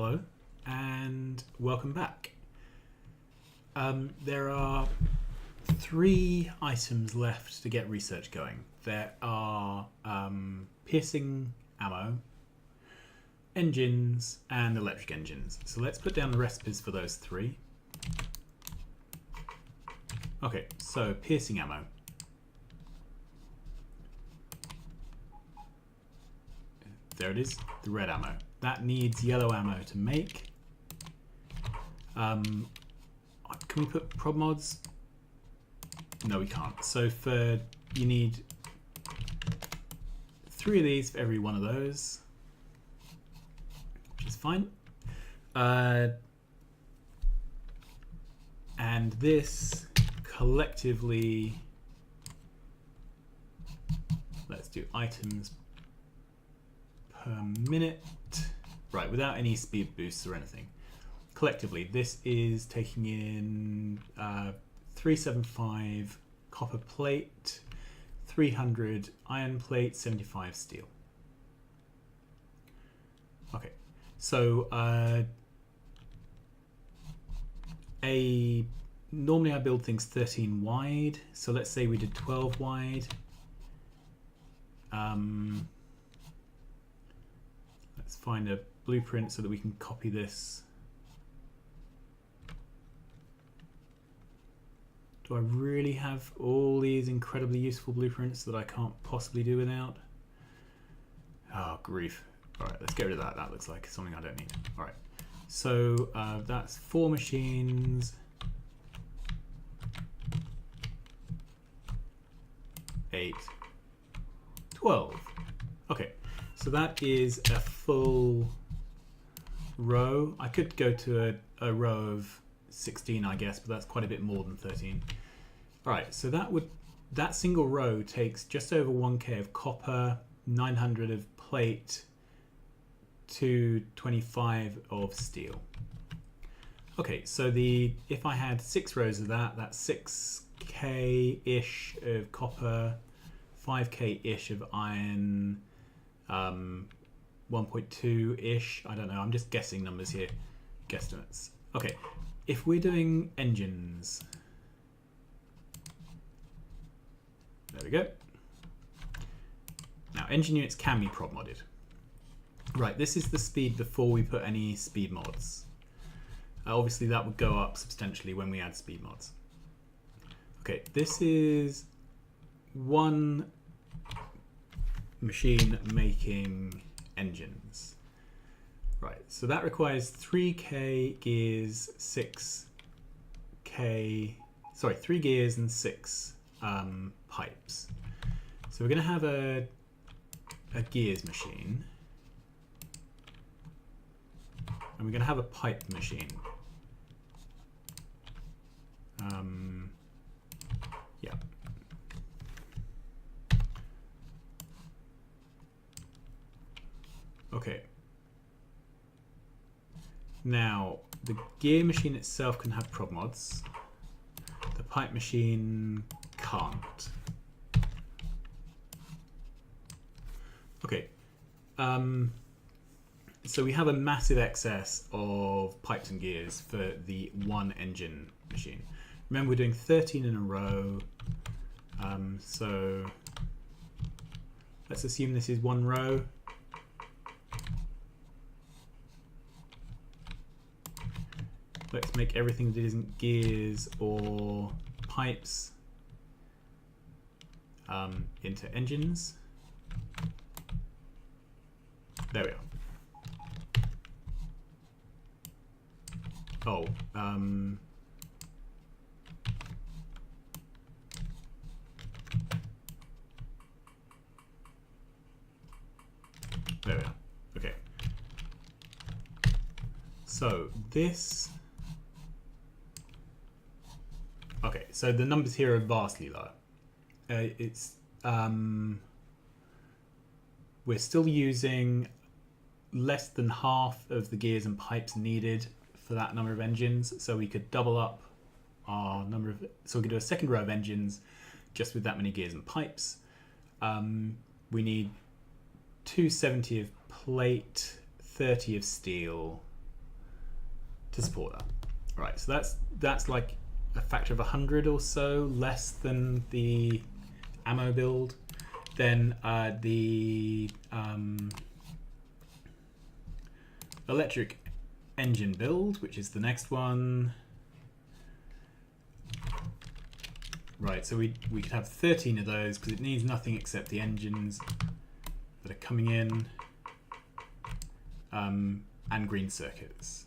Hello and welcome back. There are 3 items left to get research going. There are piercing ammo, engines, and electric engines. So let's put down the recipes for those 3. Okay, so piercing ammo. There it is, the red ammo. That needs yellow ammo to make. Can we put prod mods? No, we can't. So you need 3 of these for every one of those, which is fine. And this collectively, let's do items per minute. Right, without any speed boosts or anything. Collectively, this is taking in 375 copper plate, 300 iron plate, 75 steel. Okay, so normally I build things 13 wide, so let's say we did 12 wide. Let's find a blueprint so that we can copy this. Do I really have all these incredibly useful blueprints that I can't possibly do without? Oh, grief. Alright, let's get rid of that. That looks like something I don't need. Alright, so that's 4 machines. 8. 12. Okay, so that is a full row. I could go to a row of 16, I guess, but that's quite a bit more than 13. All right, so that single row takes just over 1k of copper, 900 of plate, 225 of steel. Okay, so if I had 6 rows of that, that's 6k-ish of copper, 5k-ish of iron, 1.2-ish, I don't know, I'm just guessing numbers here, guesstimates. Okay, if we're doing engines, there we go. Now, engine units can be prod modded. Right, this is the speed before we put any speed mods. Obviously that would go up substantially when we add speed mods. Okay, this is one machine making engines. Right, so that requires 3k gears, 3 gears and 6 pipes. So we're going to have a gears machine, and we're going to have a pipe machine. Yeah. Okay. Now, the gear machine itself can have prod mods. The pipe machine can't. Okay. So we have a massive excess of pipes and gears for the one engine machine. Remember, we're doing 13 in a row. So let's assume this is one row. Let's make everything that isn't gears or pipes into engines. There we are. Oh, there we are. Okay. So this. Okay, so the numbers here are vastly lower. We're still using less than half of the gears and pipes needed for that number of engines, so we could double up our number of, so we could do a second row of engines just with that many gears and pipes. We need 270 of plate, 30 of steel, to support that. Right, so that's like a factor of 100 or so less than the ammo build. Then the electric engine build, which is the next one. Right, so we could have 13 of those because it needs nothing except the engines that are coming in and green circuits.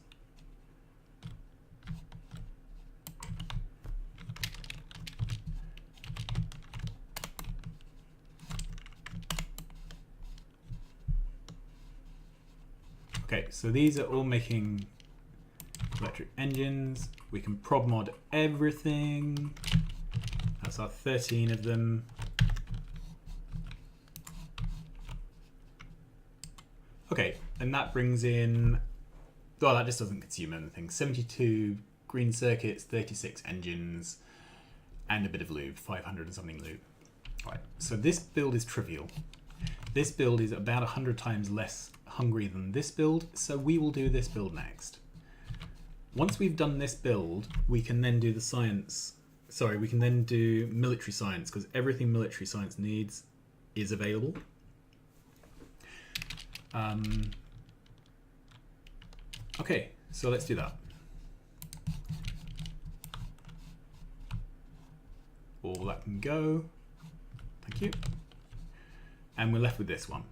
Okay, so these are all making electric engines. We can prod mod everything. That's our 13 of them. Okay, and that brings in, well, that just doesn't consume anything. 72 green circuits, 36 engines, and a bit of lube, 500 and something lube. All right, so this build is trivial. This build is about 100 times less hungry than this build, so we will do this build next. Once we've done this build, we can then do the science. Sorry, we can then do military science, because everything military science needs is available. Okay, so let's do that. All that can go. Thank you. And we're left with this one.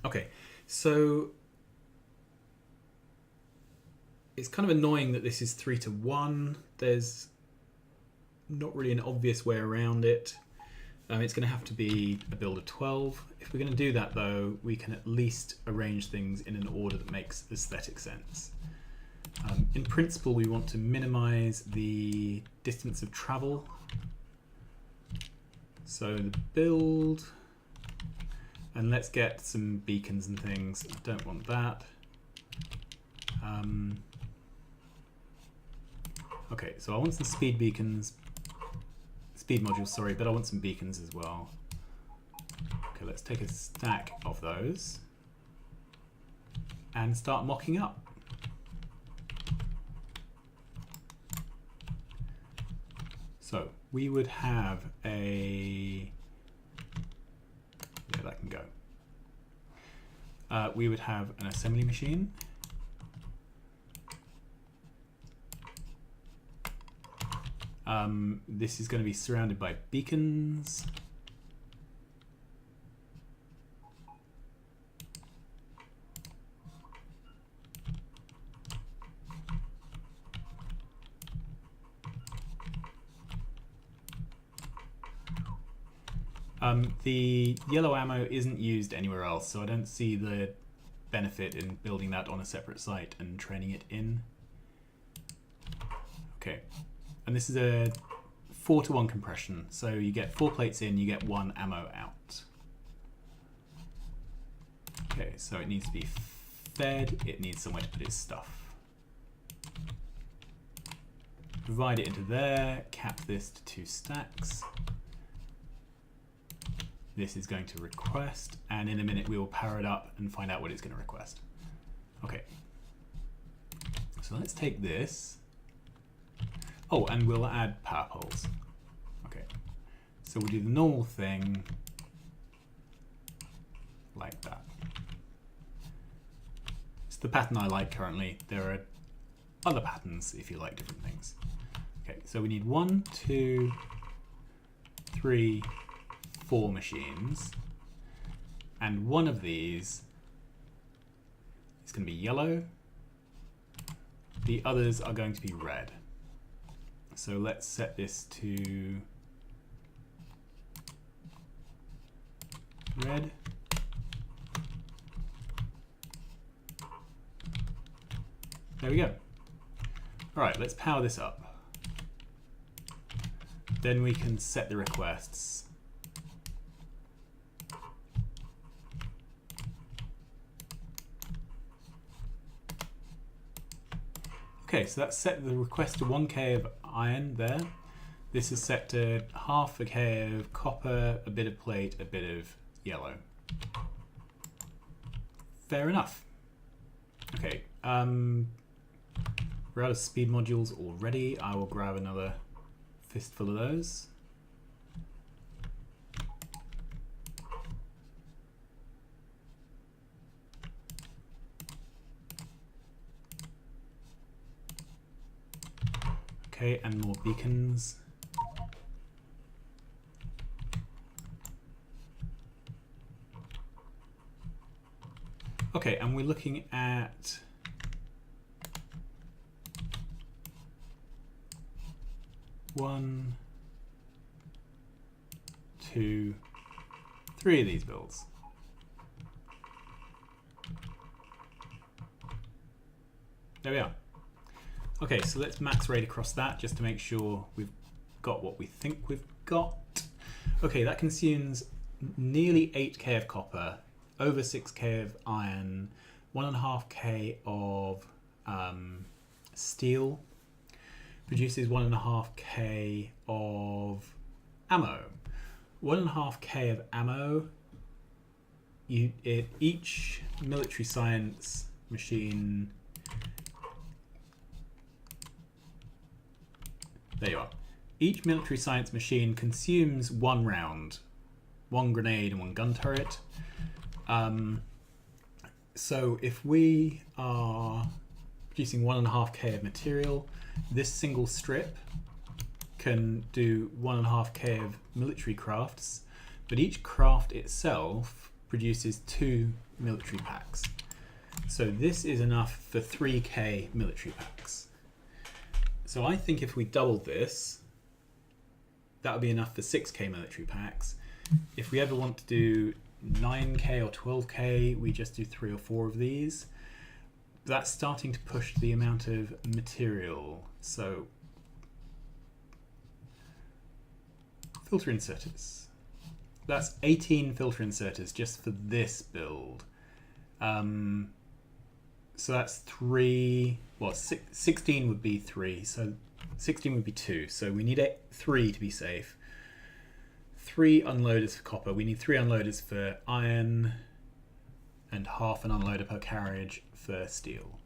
Okay, so it's kind of annoying that this is 3-to-1. There's not really an obvious way around it. It's going to have to be a build of 12. If we're going to do that though, we can at least arrange things in an order that makes aesthetic sense. In principle, we want to minimize the distance of travel. So the build, and let's get some beacons and things. I don't want that. Okay, so I want some speed beacons. Speed modules, sorry, but I want some beacons as well. Okay, let's take a stack of those and start mocking up. So we would have a, yeah, that can go. We would have an assembly machine. This is going to be surrounded by beacons. The yellow ammo isn't used anywhere else, so I don't see the benefit in building that on a separate site and training it in. Okay. And this is a 4-to-1 compression, so you get 4 plates in, you get 1 ammo out. Okay, so it needs to be fed, it needs somewhere to put its stuff. Divide it into there, cap this to 2 stacks. This is going to request, and in a minute we will power it up and find out what it's going to request. Okay, so let's take this. Oh, and we'll add power poles. Okay, so we'll do the normal thing like that. It's the pattern I like currently. There are other patterns if you like different things. Okay, so we need 1, 2, 3, 4 machines, and one of these is going to be yellow. The others are going to be red. So let's set this to red. There we go. All right, let's power this up. Then we can set the requests. Okay, so that's set the request to 1k of iron there. This is set to half a k of copper, a bit of plate, a bit of yellow. Fair enough. Okay, We're out of speed modules already. I will grab another fistful of those. Okay, and more beacons. Okay, and we're looking at one, two, three of these builds. There we are. Okay, so let's max rate across that just to make sure we've got what we think we've got. Okay, that consumes nearly 8k of copper, over 6k of iron, 1.5k of steel, produces 1.5k of ammo. 1.5k of ammo, each military science machine. There you are. Each military science machine consumes 1 round, 1 grenade and 1 gun turret. So if we are producing 1.5k of material, this single strip can do 1.5k of military crafts, but each craft itself produces 2 military packs. So this is enough for 3k military packs. So I think if we doubled this, that would be enough for 6k military packs. If we ever want to do 9k or 12k, we just do 3 or 4 of these. That's starting to push the amount of material. So filter inserters. That's 18 filter inserters just for this build. So that's 3, well, 16 would be 3, so 16 would be 2. So we need 3 to be safe. 3 unloaders for copper. We need 3 unloaders for iron and half an unloader per carriage for steel.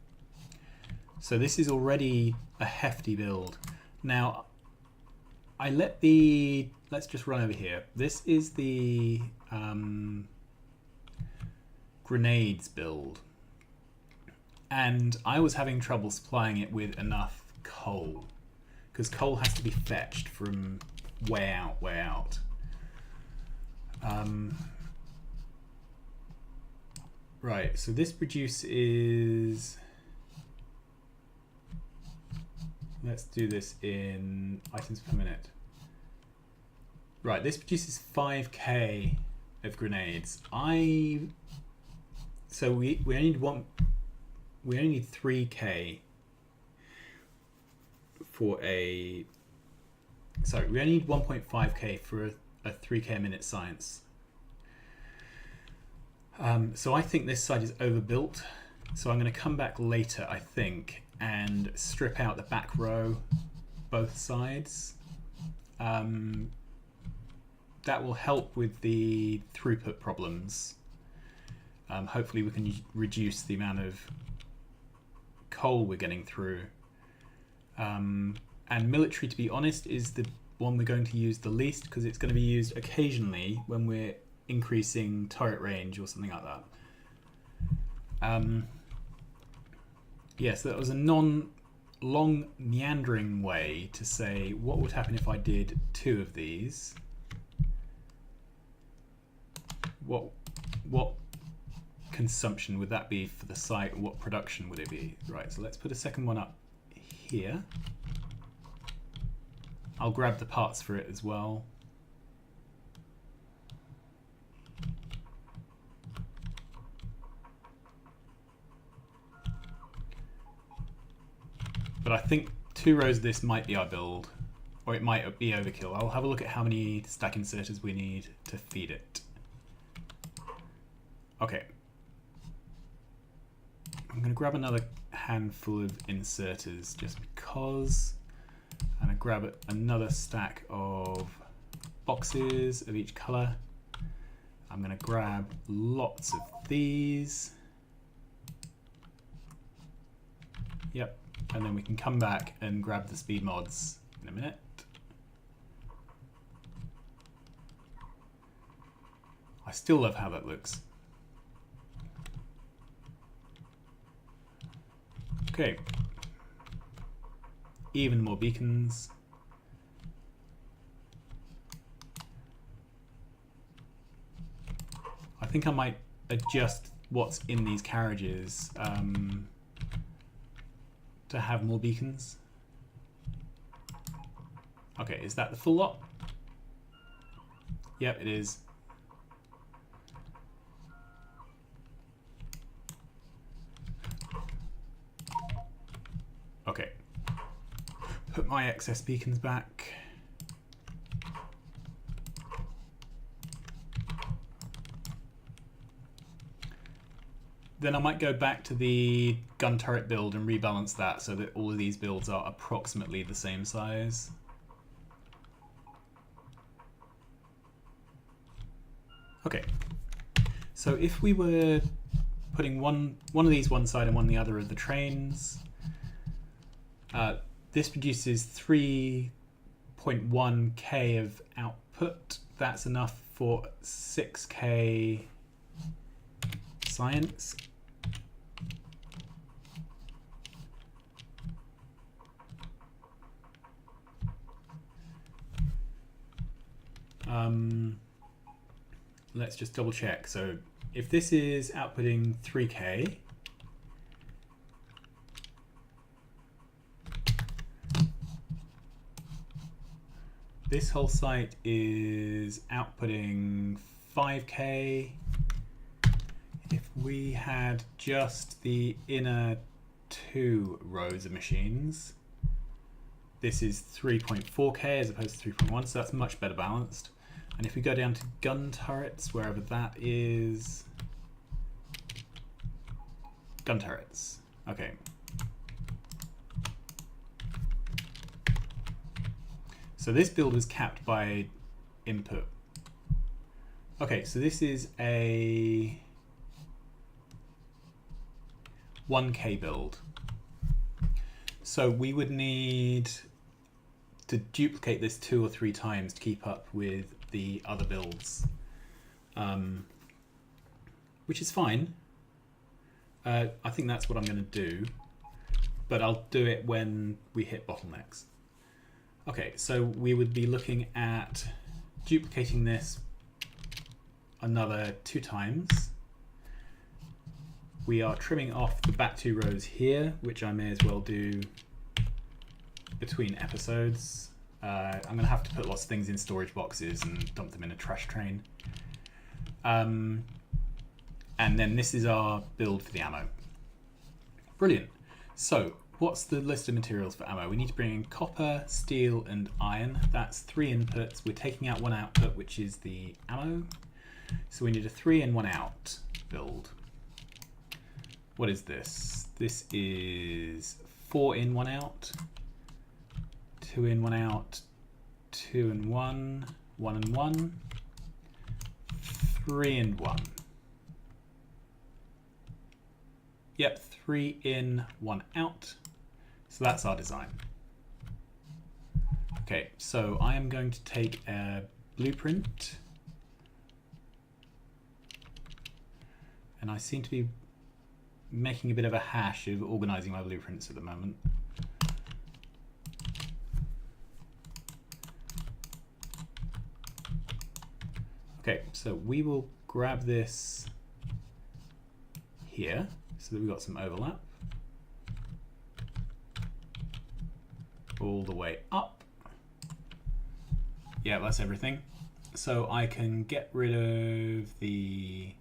So this is already a hefty build. Now, let's just run over here. This is the grenades build. And I was having trouble supplying it with enough coal, because coal has to be fetched from way out. Right, so this produces, let's do this in items per minute. Right, this produces 5k of grenades. So we only need 3k for we only need 1.5k for a 3k a minute science. So I think this side is overbuilt. So I'm going to come back later, I think, and strip out the back row, both sides. That will help with the throughput problems. Hopefully we can reduce the amount of coal we're getting through. And military, to be honest, is the one we're going to use the least, because it's going to be used occasionally when we're increasing turret range or something like that. Yes, that was a long meandering way to say what would happen if I did 2 of these. What consumption would that be for the site? What production would it be? Right, so let's put a second one up here. I'll grab the parts for it as well. But I think 2 rows of this might be our build, or it might be overkill. I'll have a look at how many stack inserters we need to feed it. Okay. I'm going to grab another handful of inserters just because, and I grab another stack of boxes of each color. I'm going to grab lots of these. Yep. and then we can come back and grab the speed mods in a minute. I still love how that looks. Okay. Even more beacons. I think I might adjust what's in these carriages to have more beacons. Okay, is that the full lot? Yep, it is. Okay. Put my excess beacons back. Then I might go back to the gun turret build and rebalance that so that all of these builds are approximately the same size. Okay, so if we were putting one of these one side and one the other of the trains, this produces 3.1k of output. That's enough for 6k science. Let's just double check. So if this is outputting 3k, this whole site is outputting 5k. If we had just the inner 2 rows of machines, this is 3.4k as opposed to 3.1, so that's much better balanced. And if we go down to gun turrets, wherever that is, gun turrets, okay. So this build was capped by input. Okay, so this is a 1k build. So we would need to duplicate this 2 or 3 times to keep up with the other builds, which is fine. I think that's what I'm going to do, but I'll do it when we hit bottlenecks. Okay, so we would be looking at duplicating this another 2 times. We are trimming off the back 2 rows here, which I may as well do between episodes. I'm going to have to put lots of things in storage boxes and dump them in a trash train. And then this is our build for the ammo. Brilliant. So what's the list of materials for ammo? We need to bring in copper, steel, and iron. That's 3 inputs. We're taking out 1 output, which is the ammo. So we need a 3 in 1 out build. What is this? This is 4 in 1 out. 2 in 1 out, 2 in 1, 1 in 1, 3 in 1. Yep, 3 in 1 out. So that's our design. Okay, so I am going to take a blueprint, and I seem to be making a bit of a hash of organizing my blueprints at the moment. Okay, so we will grab this here so that we've got some overlap. All the way up. Yeah, that's everything. So I can get rid of the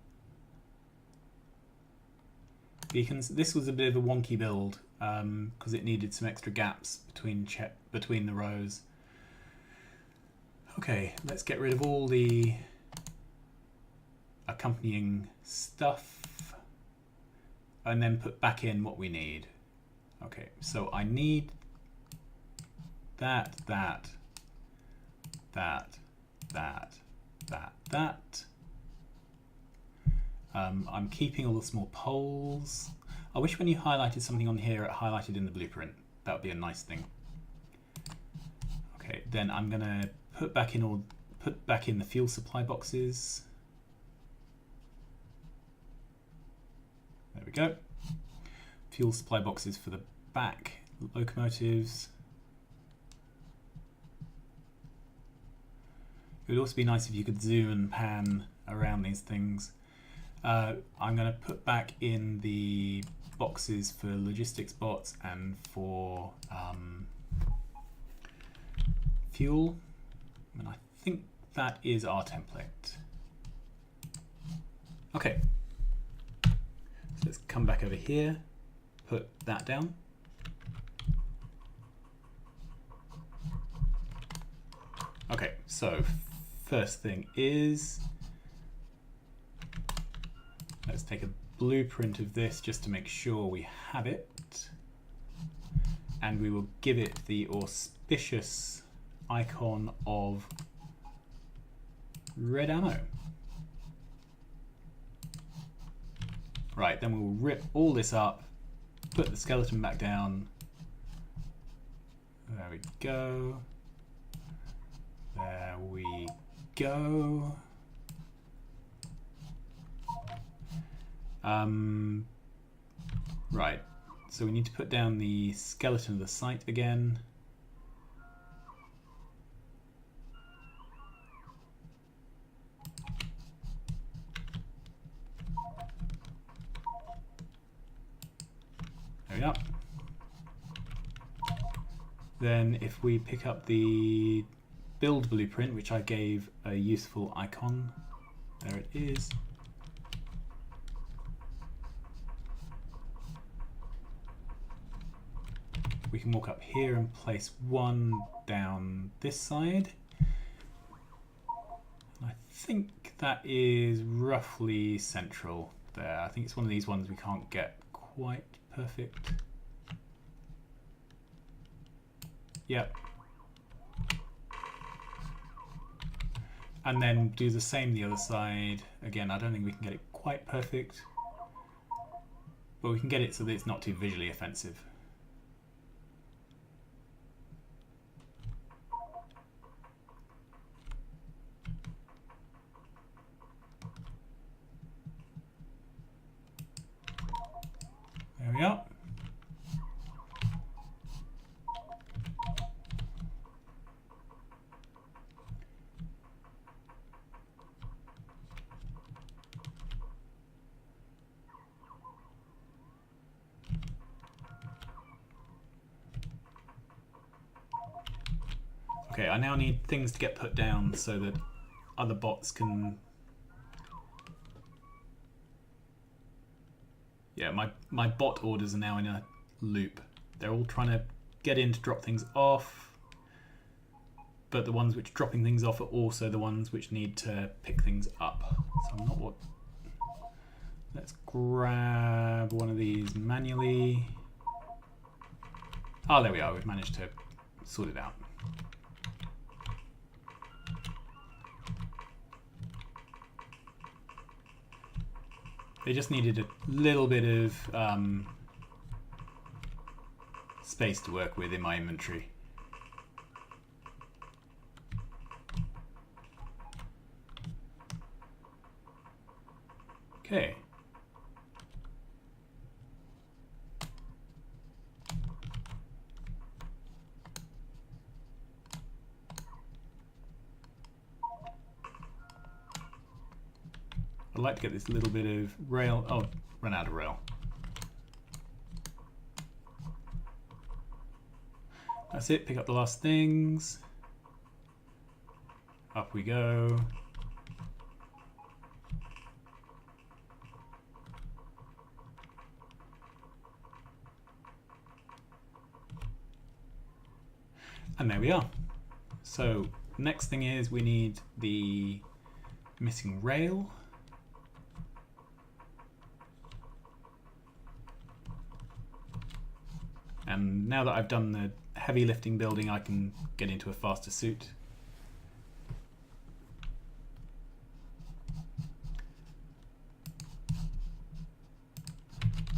beacons. This was a bit of a wonky build because it needed some extra gaps between the rows. Okay, let's get rid of all the accompanying stuff and then put back in what we need. Okay, so I need that. I'm keeping all the small poles. I wish when you highlighted something on here, it highlighted in the blueprint. That would be a nice thing. Okay, then I'm gonna put back in the fuel supply boxes. There we go. Fuel supply boxes for the back locomotives. It would also be nice if you could zoom and pan around these things. I'm going to put back in the boxes for logistics bots and for fuel. And I think that is our template. Okay. So let's come back over here, put that down. Okay, so first thing is, let's take a blueprint of this just to make sure we have it. And we will give it the auspicious icon of red ammo. Right, then we will rip all this up, put the skeleton back down. There we go. There we go. Right, so we need to put down the skeleton of the site again. There we are. Then if we pick up the build blueprint, which I gave a useful icon, there it is. We can walk up here and place one down this side. I think that is roughly central there. I think it's one of these ones we can't get quite perfect. Yep. And then do the same the other side. Again, I don't think we can get it quite perfect, but we can get it so that it's not too visually offensive. There we are. Okay, I now need things to get put down so that other bots can... Yeah, my bot orders are now in a loop. They're all trying to get in to drop things off, but the ones which are dropping things off are also the ones which need to pick things up. So I'm not what... Let's grab one of these manually. Oh, there we are. We've managed to sort it out. They just needed a little bit of space to work with in my inventory. Okay. I'd like to get this little bit of rail. Oh, run out of rail. That's it. Pick up the last things. Up we go. And there we are. So next thing is we need the missing rail. And now that I've done the heavy lifting building, I can get into a faster suit.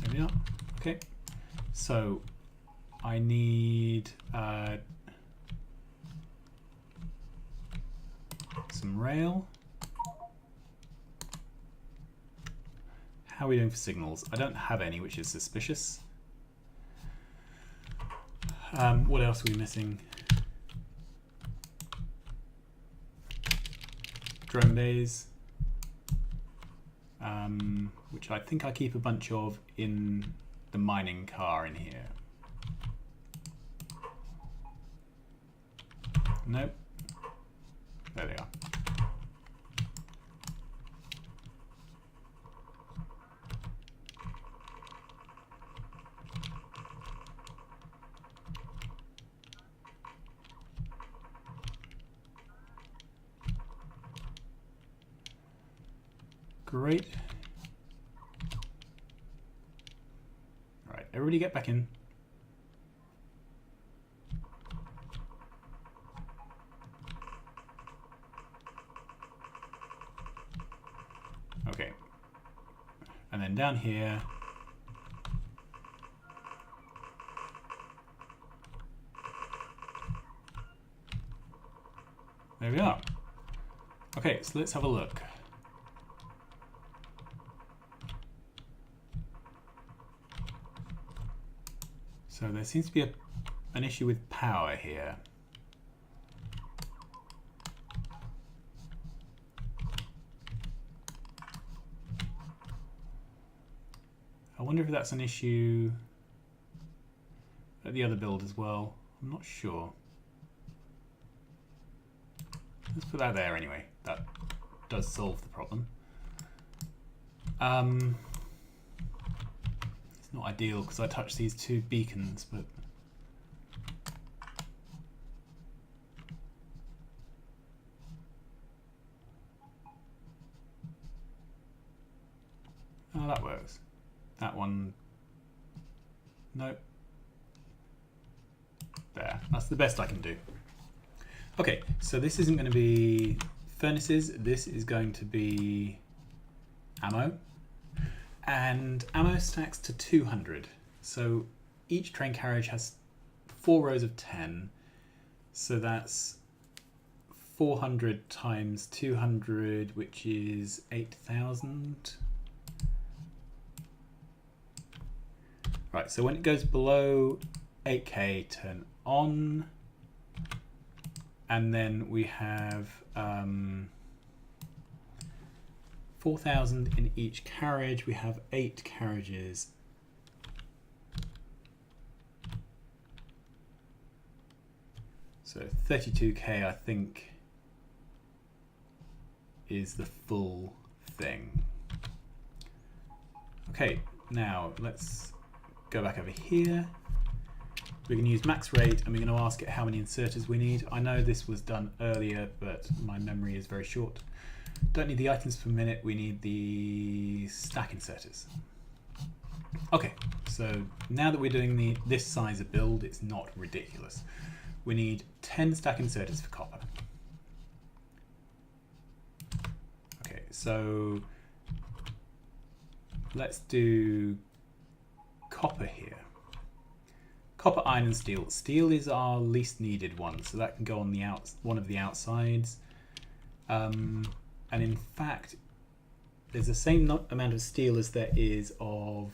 There we are. Okay, so I need some rail. How are we doing for signals? I don't have any, which is suspicious. What else are we missing? Drone bays, which I think I keep a bunch of in the mining car in here. Nope. There they are. Great. All right, everybody get back in. Okay. And then down here, there we are. Okay, so let's have a look. So there seems to be an issue with power here. I wonder if that's an issue at the other build as well. I'm not sure. Let's put that there anyway. That does solve the problem. It's not ideal because I touched these two beacons, but oh, that works. That one, nope. There, that's the best I can do. Okay, so this isn't going to be furnaces, this is going to be ammo. And ammo stacks to 200. So each train carriage has 4 rows of 10. So that's 400 times 200, which is 8,000. Right, so when it goes below 8k, turn on. And then we have 4,000 in each carriage. We have 8 carriages. So 32k, I think, is the full thing. Okay, now let's go back over here. We're going to use max rate and we're going to ask it how many inserters we need. I know this was done earlier, but my memory is very short. Don't need the items per minute, we need the stack inserters. Okay, so now that we're doing this size of build, it's not ridiculous. We need 10 stack inserters for copper. Okay, so let's do copper here. Copper, iron and steel. Steel is our least needed one, so that can go on the one of the outsides. And in fact, there's the same amount of steel as there is of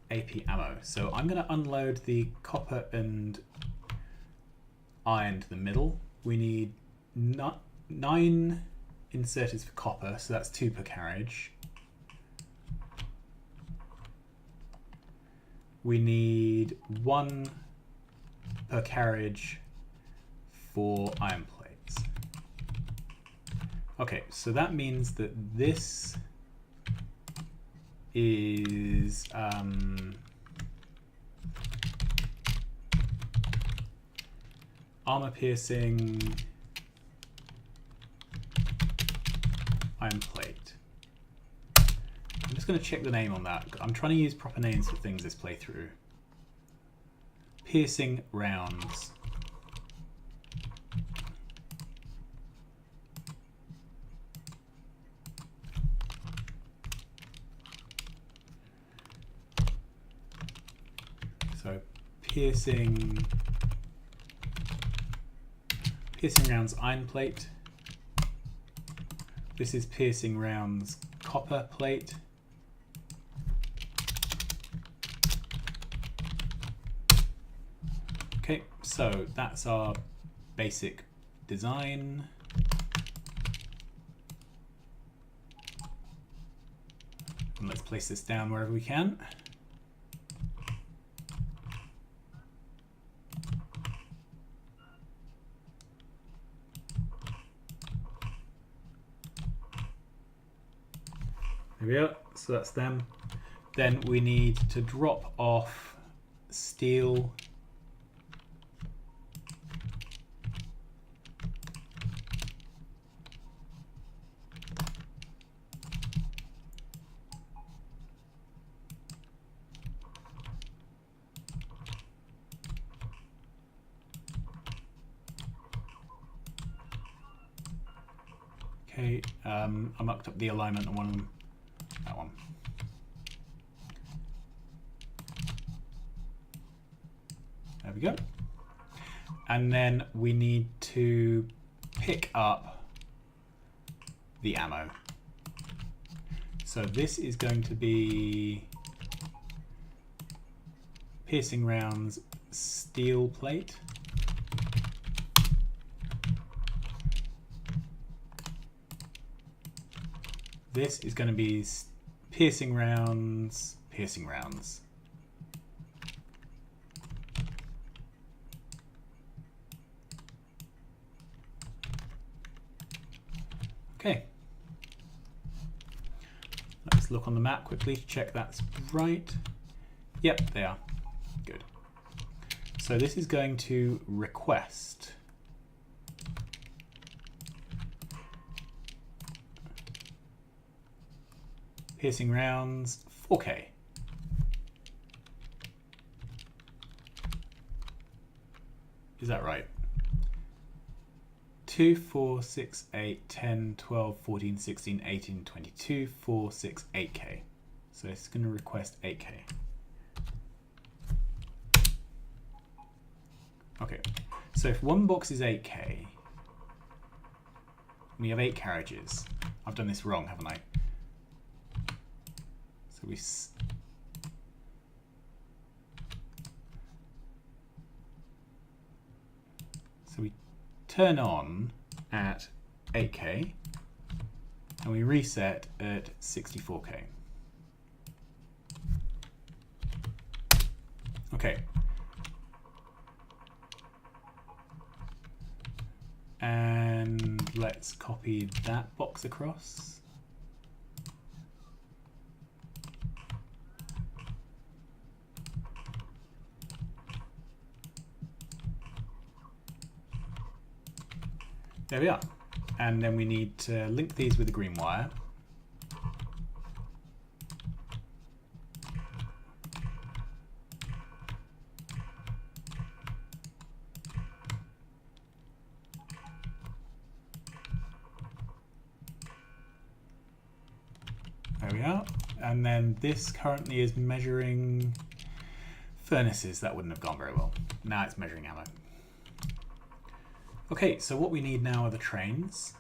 AP ammo. So I'm going to unload the copper and iron to the middle. We need 9 inserters for copper, so that's 2 per carriage. We need 1 per carriage for iron plates. Okay, so that means that this is armor piercing iron plate. I'm just going to check the name on that. I'm trying to use proper names for things this playthrough. Piercing rounds. piercing rounds iron plate. This is piercing rounds copper plate. Okay, so that's our basic design. And let's place this down wherever we can. There we are, so that's them. Then we need to drop off steel. Okay, I mucked up the alignment on one of them. That one. There we go. And then we need to pick up the ammo. So this is going to be piercing rounds steel plate. This is going to be piercing rounds. Okay. Let's look on the map quickly to check that's right. Yep, they are. Good. So this is going to request piercing rounds 4K. Is that right? 2, 4, 6, 8, 10, 12, 14, 16, 18, 22, 4, 6, 8K. So it's going to request 8K. Okay, so if one box is 8K, we have 8 carriages. I've done this wrong, haven't I? So we turn on at 8K and we reset at 64K. Okay. And let's copy that box across. There we are. And then we need to link these with a green wire. There we are. And then this currently is measuring furnaces. That wouldn't have gone very well. Now it's measuring ammo. Okay, so what we need now are the trains.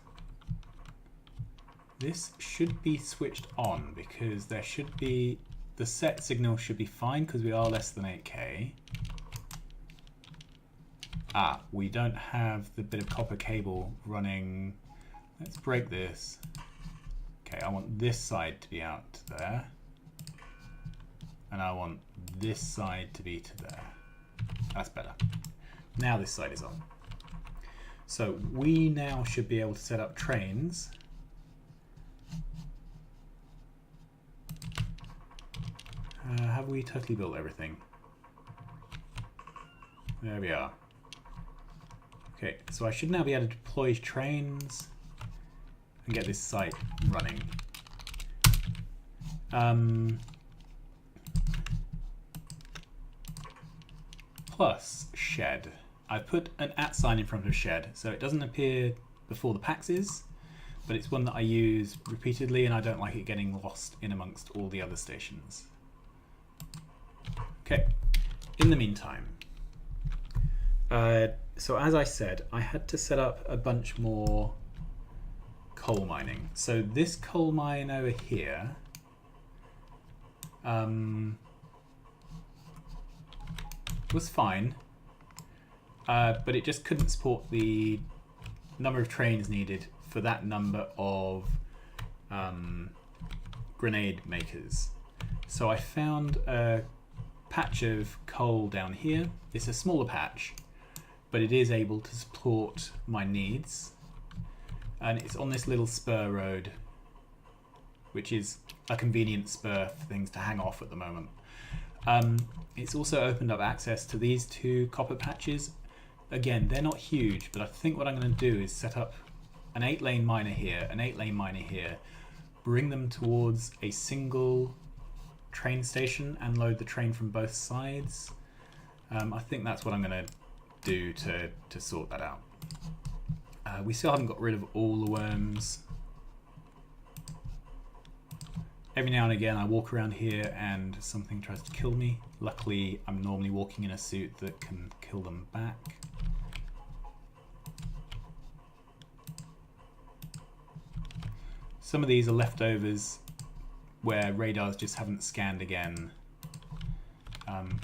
This should be switched on because there should be, the set signal should be fine because we are less than 8K. Ah, we don't have the bit of copper cable running. Let's break this. Okay, I want this side to be out to there. And I want this side to be to there. That's better. Now this side is on. So we now should be able to set up trains. Have we totally built everything? There we are. Okay, so I should now be able to deploy trains and get this site running. Plus shed. I put an @ sign in front of shed, so it doesn't appear before the PAXs, but it's one that I use repeatedly and I don't like it getting lost in amongst all the other stations. Okay, in the meantime, So as I said, I had to set up a bunch more coal mining. So this coal mine over here was fine, but it just couldn't support the number of trains needed for that number of grenade makers. So I found a patch of coal down here. It's a smaller patch, but it is able to support my needs. And it's on this little spur road, which is a convenient spur for things to hang off at the moment. It's also opened up access to these two copper patches. Again, they're not huge, but I think what I'm going to do is set up an 8-lane miner here, an 8-lane miner here, bring them towards a single train station and load the train from both sides. I think that's what I'm going to do to sort that out. We still haven't got rid of all the worms. Every now and again I walk around here and something tries to kill me. Luckily I'm normally walking in a suit that can kill them back. Some of these are leftovers where radars just haven't scanned again,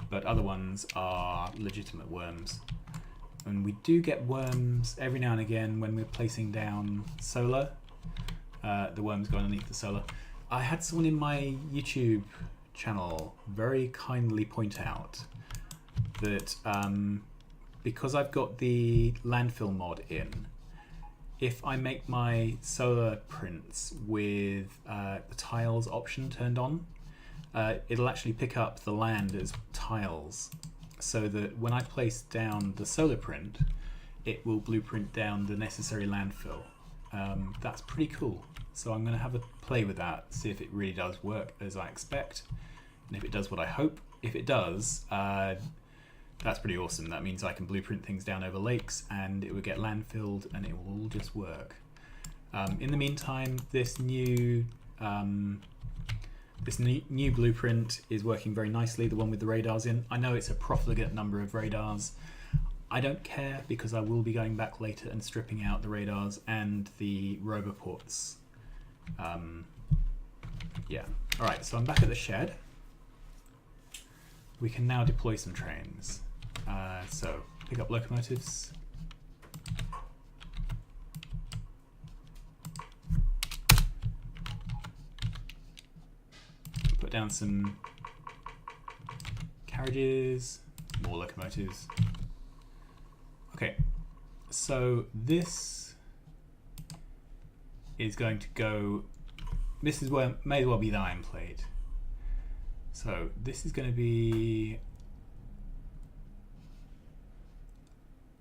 but other ones are legitimate worms. And we do get worms every now and again when we're placing down solar. The worms go underneath the solar. I had someone in my YouTube channel very kindly point out that because I've got the landfill mod in, if I make my solar prints with the tiles option turned on, it'll actually pick up the land as tiles, so that when I place down the solar print, it will blueprint down the necessary landfill. That's pretty cool. So I'm going to have a play with that, see if it really does work as I expect, and if it does what I hope. If it does, that's pretty awesome. That means I can blueprint things down over lakes and it will get landfilled and it will all just work. In the meantime, this new blueprint is working very nicely, the one with the radars in. I know it's a profligate number of radars. I don't care because I will be going back later and stripping out the radars and the roboports. Yeah. Alright, so I'm back at the shed. We can now deploy some trains. So pick up locomotives. Put down some carriages, more locomotives. Okay, so this is going to go, this is where may as well be the iron plate. So this is going to be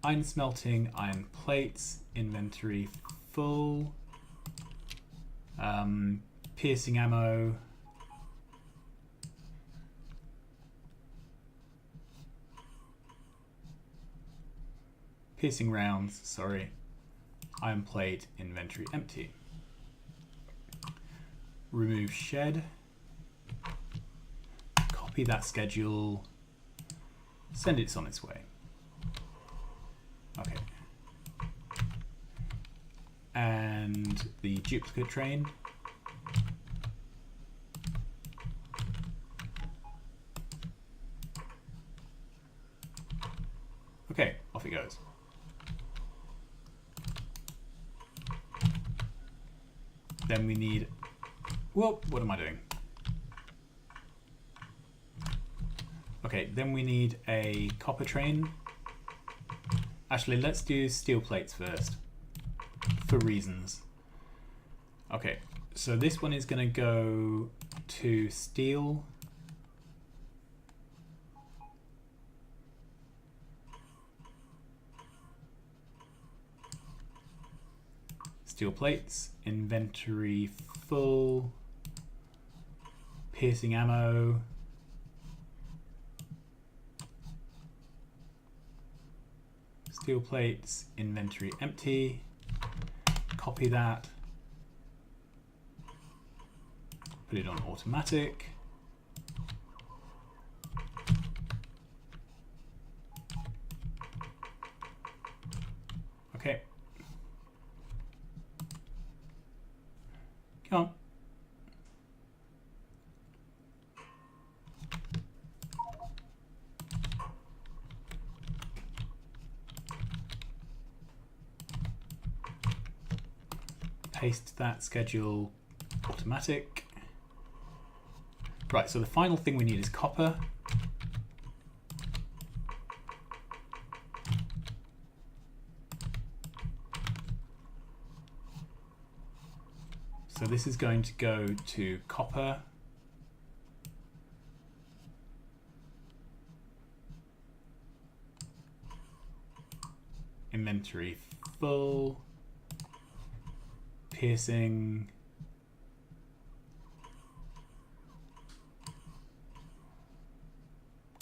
iron smelting, iron plates, inventory full, piercing ammo, piercing rounds, sorry, iron plate, inventory empty. Remove shed, copy that schedule, send it on its way. Okay. And the duplicate train. Okay, off it goes. Then we need, whoop, what am I doing? Okay, then we need a copper train. Actually, let's do steel plates first, for reasons. Okay, so this one is going to go to steel. Steel plates, inventory full, piercing ammo, steel plates, inventory empty, copy that, put it on automatic, Come on. Paste that schedule automatic. Right, so the final thing we need is copper. So this is going to go to copper. Inventory full. Piercing.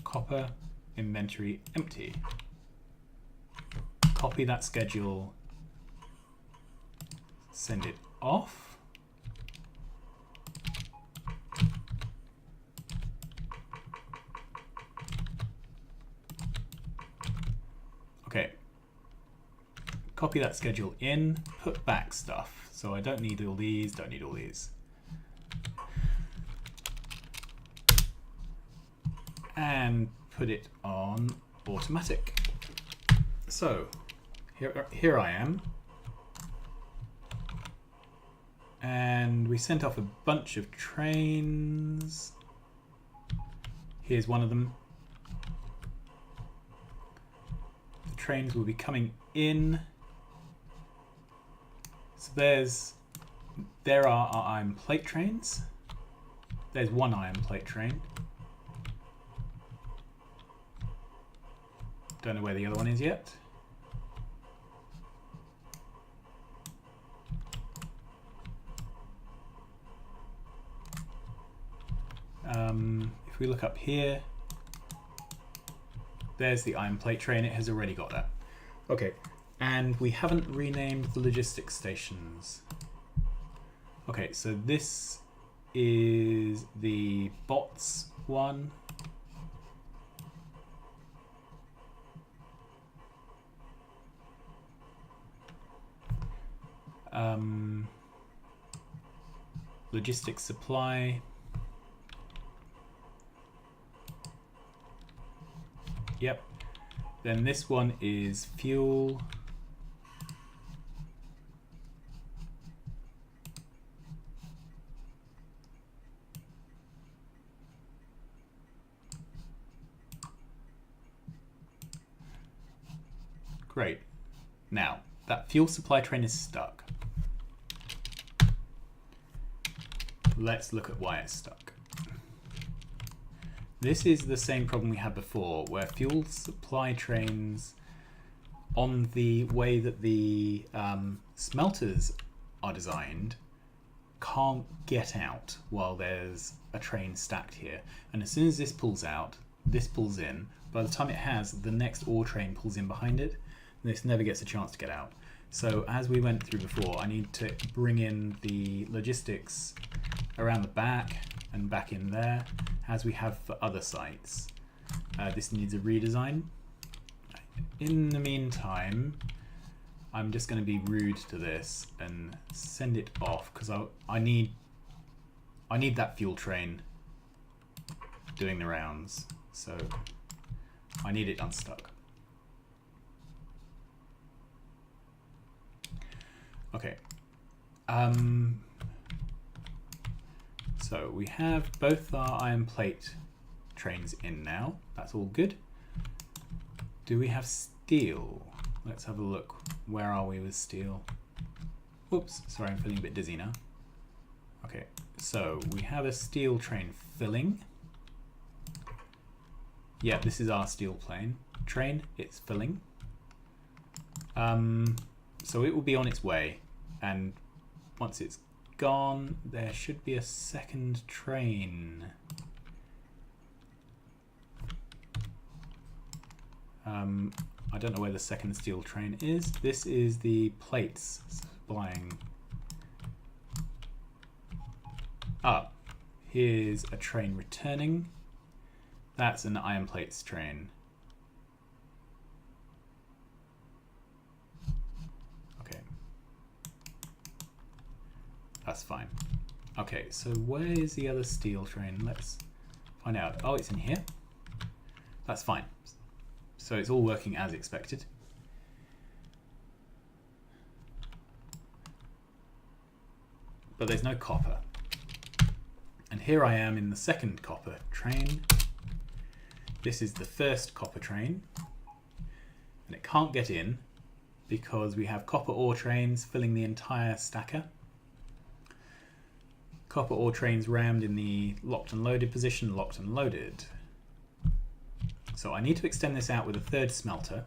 Copper. Inventory empty. Copy that schedule. Send it off. Okay, copy that schedule in, put back stuff. So I don't need all these, don't need all these. And put it on automatic. So here I am. And we sent off a bunch of trains. Here's one of them. Trains will be coming in. So there are our iron plate trains. There's one iron plate train. Don't know where the other one is yet. If we look up here, there's the iron plate train. It has already got that. Okay, and we haven't renamed the logistics stations. Okay, so this is the bots one. Logistics supply. Yep. Then this one is fuel. Great. Now, that fuel supply train is stuck. Let's look at why it's stuck. This is the same problem we had before, where fuel supply trains, on the way that the smelters are designed, can't get out while there's a train stacked here. And as soon as this pulls out, this pulls in. By the time it has, the next ore train pulls in behind it. And this never gets a chance to get out. So as we went through before, I need to bring in the logistics around the back and back in there, as we have for other sites. This needs a redesign. In the meantime, I'm just going to be rude to this and send it off, because I need that fuel train doing the rounds. So I need it unstuck. Okay. So we have both our iron plate trains in now. That's all good. Do we have steel? Let's have a look. Where are we with steel? Whoops, sorry, I'm feeling a bit dizzy now. Okay, so we have a steel train filling. Yeah, this is our steel train. It's filling. So it will be on its way, and once it's gone, there should be a second train. I don't know where the second steel train is. This is the plates supplying. Ah, here's a train returning. That's an iron plates train. Okay. That's fine. Okay, so where is the other steel train? Let's find out. Oh, it's in here. That's fine. So it's all working as expected. But there's no copper. And here I am in the second copper train. This is the first copper train. And it can't get in because we have copper ore trains filling the entire stacker. Copper ore trains rammed in the locked and loaded position, locked and loaded. So I need to extend this out with a third smelter.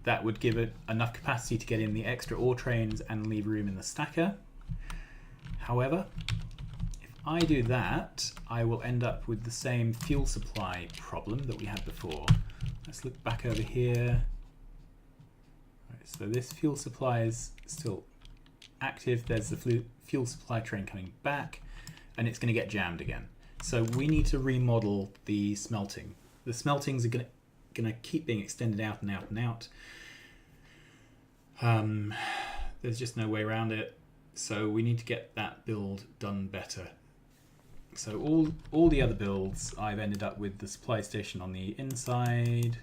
That would give it enough capacity to get in the extra ore trains and leave room in the stacker. However, if I do that, I will end up with the same fuel supply problem that we had before. Let's look back over here. Right, so this fuel supply is still active. There's the fuel supply train coming back, and it's going to get jammed again. So we need to remodel the smelting. The smeltings are going to keep being extended out and out and out. There's just no way around it. So we need to get that build done better. So all the other builds, I've ended up with the supply station on the inside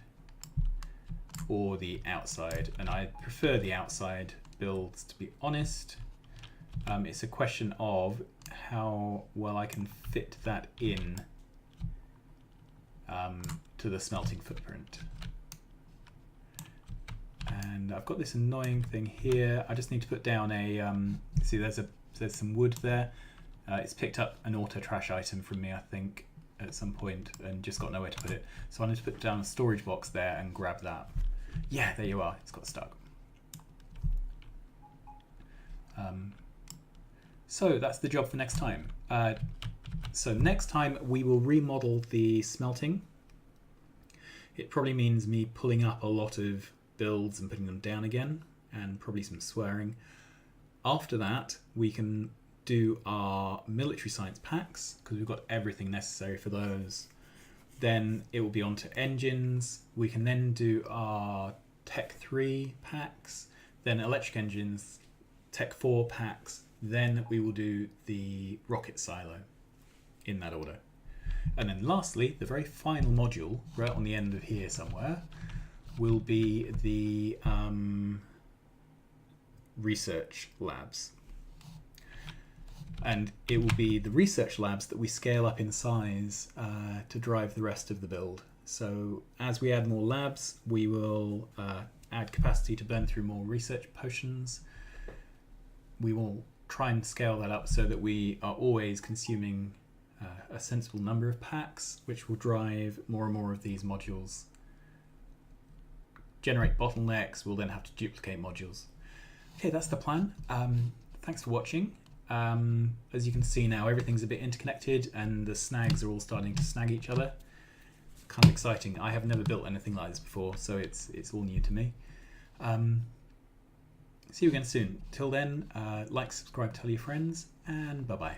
or the outside, and I prefer the outside builds, to be honest. It's a question of how well I can fit that in to the smelting footprint. And I've got this annoying thing here. I just need to put down a see, there's some wood there. It's picked up an auto trash item from me, I think, at some point, and just got nowhere to put it. So I need to put down a storage box there and grab that. Yeah, there you are. It's got stuck. So that's the job for next time. So next time we will remodel the smelting. It probably means me pulling up a lot of builds and putting them down again, and probably some swearing. After that, we can do our military science packs, because we've got everything necessary for those. Then it will be on to engines. We can then do our Tech 3 packs, then electric engines, Tech 4 packs, then we will do the rocket silo in that order. And then lastly, the very final module, right on the end of here somewhere, will be the research labs. And it will be the research labs that we scale up in size to drive the rest of the build. So as we add more labs, we will add capacity to burn through more research potions. We will try and scale that up so that we are always consuming a sensible number of packs, which will drive more and more of these modules. Generate bottlenecks, we'll then have to duplicate modules. Okay, that's the plan. Thanks for watching. As you can see now, everything's a bit interconnected and the snags are all starting to snag each other. Kind of exciting. I have never built anything like this before, so it's all new to me. See you again soon. Till then, like, subscribe, tell your friends, and bye-bye.